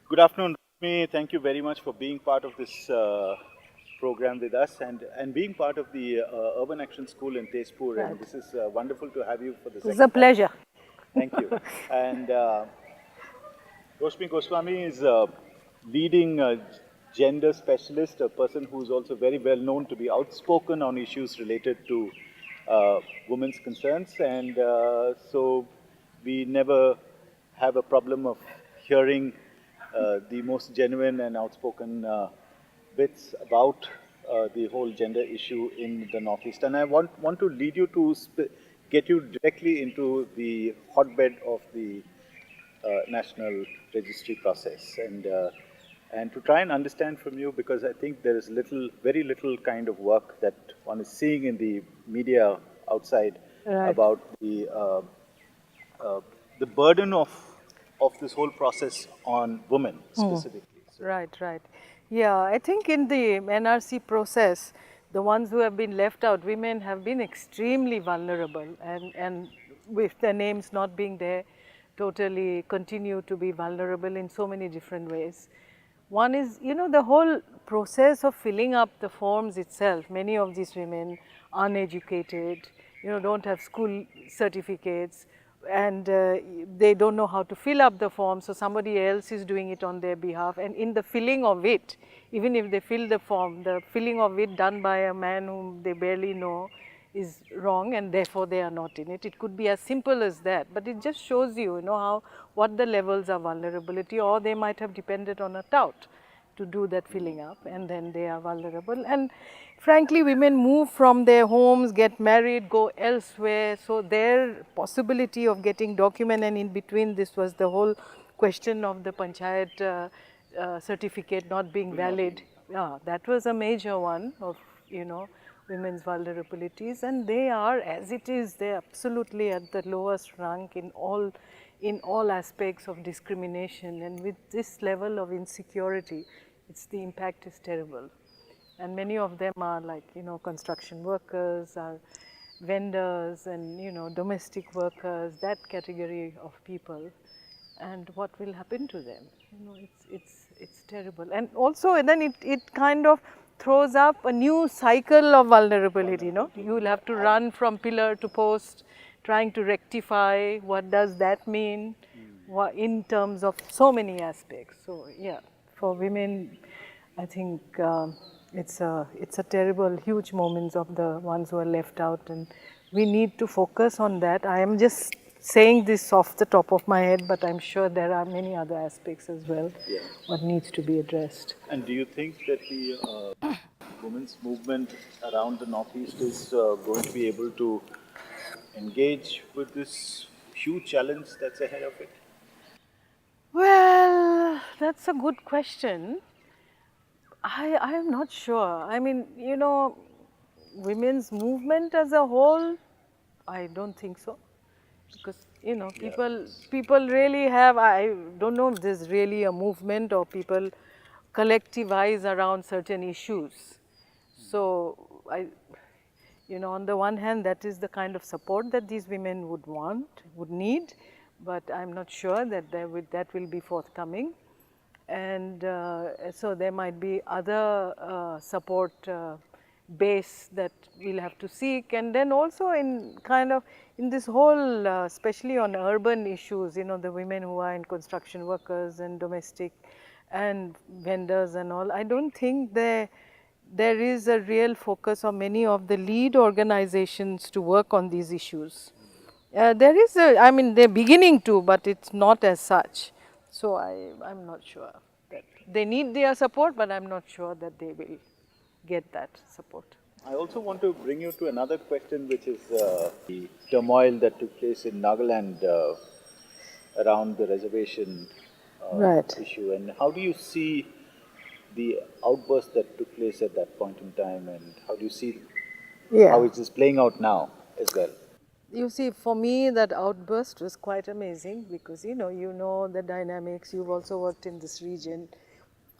Good afternoon, Roshmi. Thank you very much for being part of this program with us and being part of the Urban Action School in Tezpur. Right. And this is wonderful to have you for the It's a second time. pleasure. Thank you. And Roshmi Goswami is a leading gender specialist, a person who is also very well known to be outspoken on issues related to women's concerns. And so we never have a problem of hearing the most genuine and outspoken bits about the whole gender issue in the Northeast. And I want to lead you to get you directly into the hotbed of the national registry process and to try and understand from you, because I think there is very little kind of work that one is seeing in the media outside Right. about uh, the burden of this whole process on women specifically. So, Right, right. Yeah, I think in the NRC process, the ones who have been left out, women have been extremely vulnerable and with their names not being there, totally continue to be vulnerable in so many different ways. One is, the whole process of filling up the forms itself. Many of these women, uneducated, don't have school certificates, and they don't know how to fill up the form, so somebody else is doing it on their behalf. And in the filling of it, even if they fill the form, the filling of it done by a man whom they barely know is wrong, and therefore they are not in it. It could be as simple as that, but it just shows you, how what the levels of vulnerability, or they might have depended on a tout to do that filling up, and then they are vulnerable. And frankly, women move from their homes, get married, go elsewhere, so their possibility of getting document, and in between this was the whole question of the panchayat certificate not being valid. Yeah, that was a major one of, women's vulnerabilities, and they are, as it is, they are absolutely at the lowest rank in all aspects of discrimination. And with this level of insecurity, the impact is terrible. And many of them are like, construction workers, are vendors, and domestic workers, that category of people. And what will happen to them? It's terrible. And also, and then it kind of throws up a new cycle of vulnerability. You will have to run from pillar to post, trying to rectify what does that mean in terms of so many aspects. So yeah, for women, I think it's a terrible, huge moments of the ones who are left out, and we need to focus on that. I am just saying this off the top of my head, but I'm sure there are many other aspects as well yeah. what needs to be addressed. And do you think that the women's movement around the Northeast is going to be able to engage with this huge challenge that's ahead of it? Well, that's a good question. I am not sure. I mean, women's movement as a whole, I don't think so, because Yeah. people really have. I don't know if there's really a movement or people collectivize around certain issues. So on the one hand, that is the kind of support that these women would need, but I'm not sure that that will be forthcoming. And so there might be other support base that we'll have to seek. And then also in kind of in this whole, especially on urban issues, the women who are in construction workers and domestic and vendors and all, I don't think there is a real focus on many of the lead organizations to work on these issues. There is I mean, they're beginning to, but it's not as such. So I'm not sure that they need their support, but I'm not sure that they will get that support. I also want to bring you to another question, which is the turmoil that took place in Nagaland around the reservation Right. issue. And how do you see the outburst that took place at that point in time, and how do you see how Yeah. it is playing out now as well? You see, for me, that outburst was quite amazing because you know the dynamics. You've also worked in this region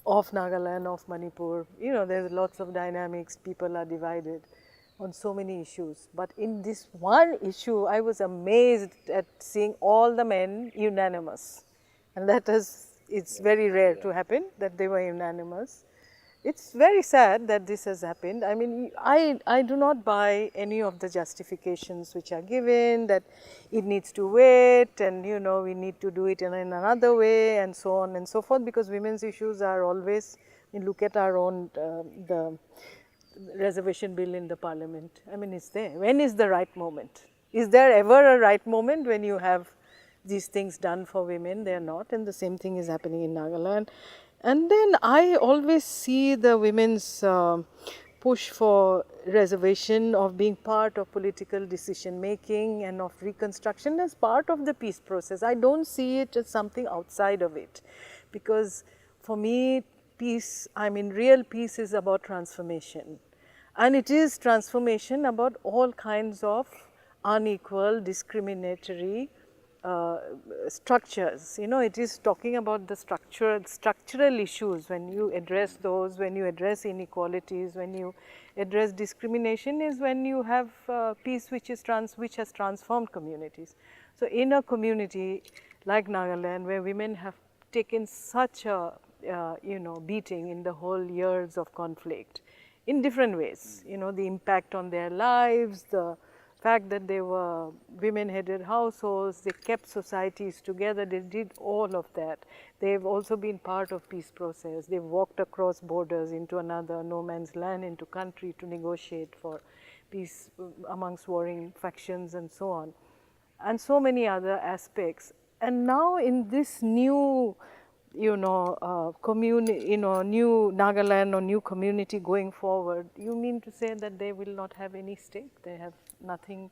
of Nagaland, of Manipur. There's lots of dynamics. People are divided on so many issues. But in this one issue, I was amazed at seeing all the men unanimous, and that is it's very rare to happen that they were unanimous. It's very sad that this has happened. I mean, I do not buy any of the justifications which are given, that it needs to wait and we need to do it in another way and so on and so forth, because women's issues are always, look at our own, the reservation bill in the parliament. I mean, it's there. When is the right moment? Is there ever a right moment when you have these things done for women? They are not, and the same thing is happening in Nagaland. And then I always see the women's push for reservation of being part of political decision making and of reconstruction as part of the peace process. I don't see it as something outside of it, because for me, peace, I mean, real peace is about transformation. And it is transformation about all kinds of unequal, discriminatory structures. It is talking about the structural issues. When you address those, when you address inequalities, when you address discrimination, is when you have peace which has transformed communities. So in a community like Nagaland, where women have taken such a beating in the whole years of conflict in different ways, the impact on their lives, the fact that they were women-headed households, they kept societies together, they did all of that. They've also been part of peace process. They've walked across borders into another no man's land, into country to negotiate for peace amongst warring factions and so on, and so many other aspects. And now in this new new Nagaland or new community going forward, you mean to say that they will not have any stake? They have nothing,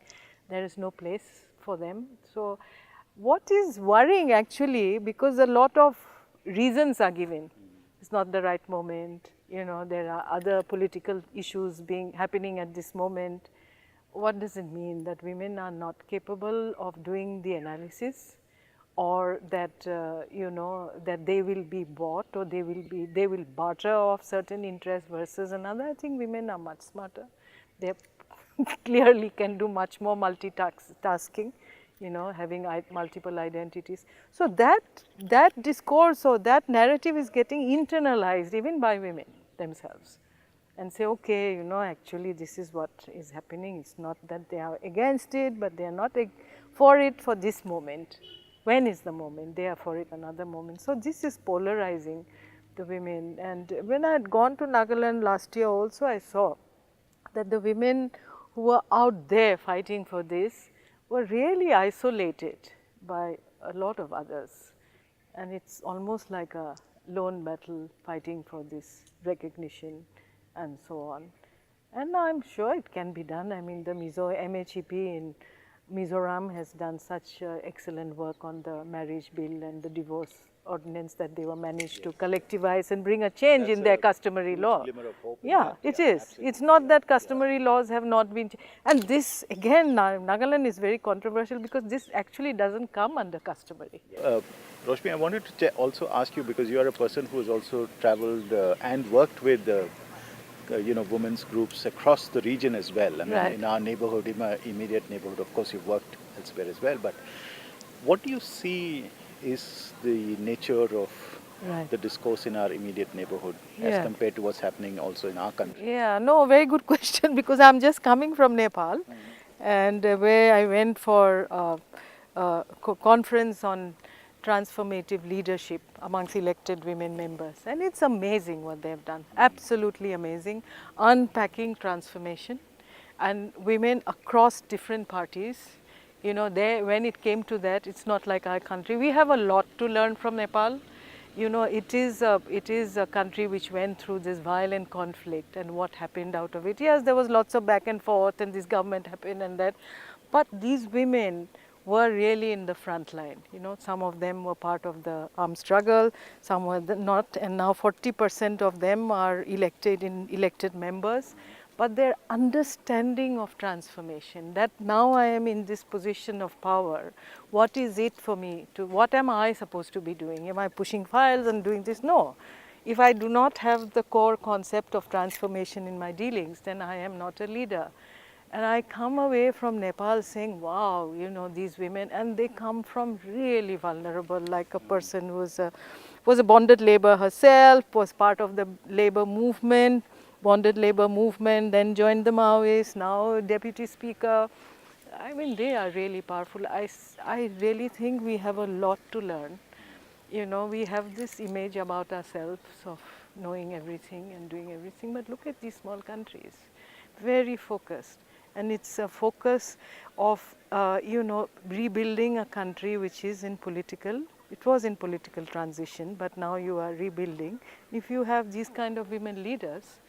there is no place for them. So what is worrying actually, because a lot of reasons are given. It's not the right moment, there are other political issues happening at this moment. What does it mean? That women are not capable of doing the analysis, or that that they will be bought, or they will barter off certain interests versus another? I think women are much smarter. They clearly can do much more multitasking, having multiple identities. So that discourse or that narrative is getting internalized even by women themselves, and say, okay, actually this is what is happening. It's not that they are against it, but they are not for it for this moment. When is the moment? They are for it another moment. So this is polarizing the women. And when I had gone to Nagaland last year also, I saw that the women who were out there fighting for this were really isolated by a lot of others. And it's almost like a lone battle fighting for this recognition and so on. And I'm sure it can be done. I mean, the MHEP in Mizoram has done such excellent work on the marriage bill and the divorce ordinance, that they were managed to collectivize and bring a change in their customary law. Yeah, it is. Absolutely. It's not that customary laws have not been, and this again, Nagaland is very controversial, because this actually doesn't come under customary. Roshmi, I wanted to also ask you, because you are a person who has also traveled and worked with women's groups across the region as well. I mean, right. In our neighborhood, in my immediate neighborhood, of course, you've worked elsewhere as well. But what do you see is the nature of the discourse in our immediate neighborhood as compared to what's happening also in our country? Yeah, no, very good question, because I'm just coming from Nepal, and where I went for a conference on transformative leadership amongst elected women members, and it's amazing what they've done, absolutely amazing, unpacking transformation, and women across different parties. When it came to that, it's not like our country. We have a lot to learn from Nepal. It is a country which went through this violent conflict, and what happened out of it. Yes, there was lots of back and forth, and this government happened and that, but these women were really in the front line. Some of them were part of the armed struggle, some were not, and now 40% of them are elected members. But their understanding of transformation, that now I am in this position of power, what is it for me what am I supposed to be doing? Am I pushing files and doing this? No. If I do not have the core concept of transformation in my dealings, then I am not a leader. And I come away from Nepal saying, wow, these women, and they come from really vulnerable, like a person who is a was a bonded labor herself, was part of the labor movement, bonded labor movement, then joined the Maoists, now deputy speaker. I mean, they are really powerful. I really think we have a lot to learn. You know, we have this image about ourselves of knowing everything and doing everything, but look at these small countries, very focused. And it's a focus of, you know, rebuilding a country which is in political, it was in political transition, but now you are rebuilding. If you have these kind of women leaders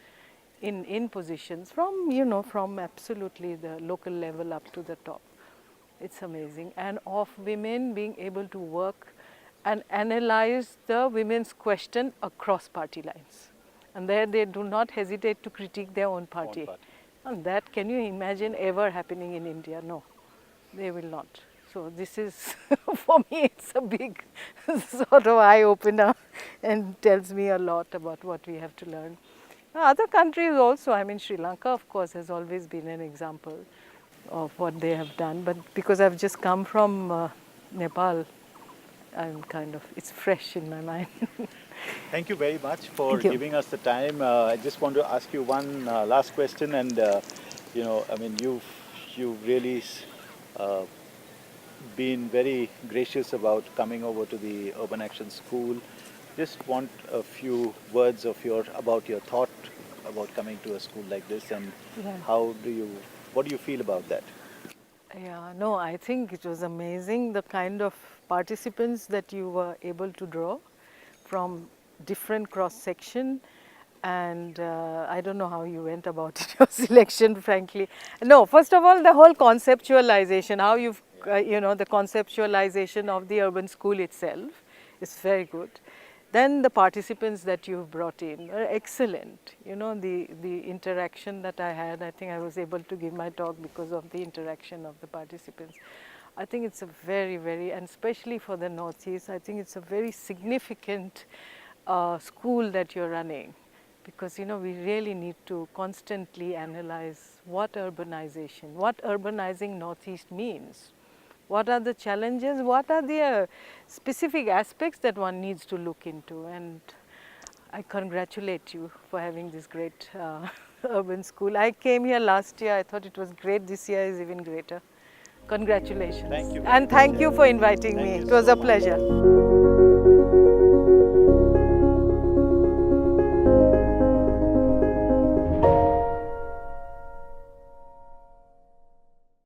in positions from, you know, from absolutely the local level up to the top, it's amazing. And of women being able to work and analyze the women's question across party lines. And there they do not hesitate to critique their own party. And that, can you imagine ever happening in India? No, they will not. So this is, for me, it's a big sort of eye opener and tells me a lot about what we have to learn. Other countries also, I mean, Sri Lanka, of course, has always been an example of what they have done. But because I've just come from Nepal, I'm kind of, it's fresh in my mind. Thank you very much for Thank you. giving us the time. I just want to ask you one last question, and you know, I mean, you've really uh, been very gracious about coming over to the Urban Action School. Just want a few words of about your thought about coming to a school like this, and Yeah. what do you feel about that? Yeah, no, I think it was amazing the kind of participants that you were able to draw from different cross section, and I don't know how you went about it, your selection, frankly. No, first of all, the whole conceptualization, how you've, you know, the conceptualization of the urban school itself is very good. Then the participants that you've brought in are excellent. You know, the interaction that I had, I think I was able to give my talk because of the interaction of the participants. I think it's a very, very, and especially for the Northeast, I think it's a very significant school that you're running, because, you know, we really need to constantly analyze what urbanization, what urbanizing Northeast means. What are the challenges? What are the specific aspects that one needs to look into? And I congratulate you for having this great urban school. I came here last year. I thought it was great. This year is even greater. Congratulations. Thank you very And much. thank you for inviting me. Thank you It was so a much. pleasure.